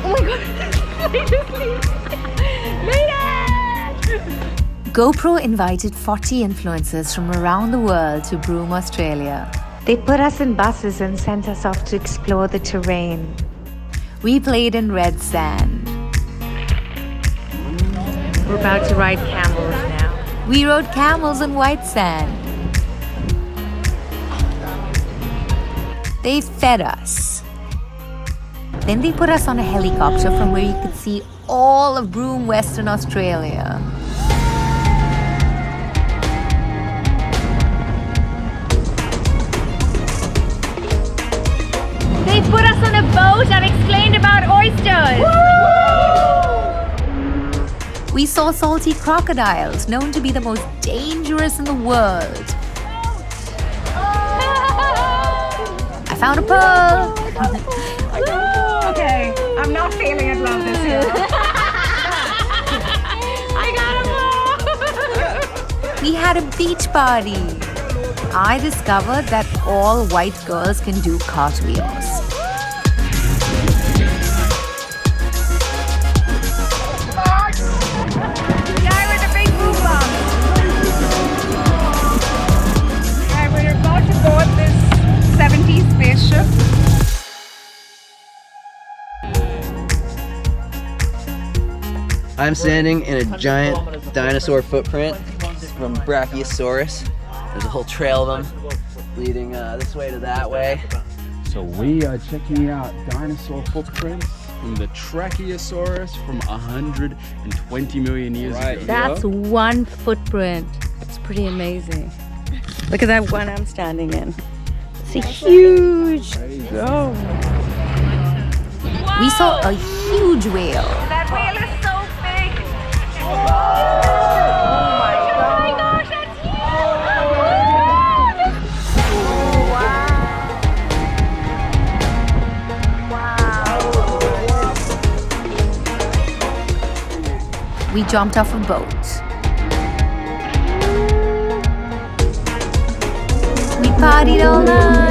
Oh my god! Made it! GoPro invited 40 influencers from around the world to Broome, Australia. They put us in buses and sent us off to explore the terrain. We played in red sand. We're about to ride camels now. We rode camels in white sand. They fed us. Then they put us on a helicopter from where you could see all of Broome, Western Australia. They put us on a boat and explained about oysters. We saw salty crocodiles, known to be the most dangerous in the world. I found a pearl. Okay, I'm not feeling at love this year. I got a ball. We had a beach party. I discovered that all white girls can do cartwheels. Guy with a big boom bomb. Okay, we're about to board this 70s spaceship. I'm standing in a giant dinosaur footprint from Brachiosaurus. There's a whole trail of them leading this way to that way. So we are checking out dinosaur footprints from the Tracheosaurus from 120 million years ago. That's one footprint. It's pretty amazing. Look at that one I'm standing in. It's a huge. Oh. We saw a huge whale. That whale is so big. Oh my gosh, that's huge. Wow. We jumped off a boat. We partied all night.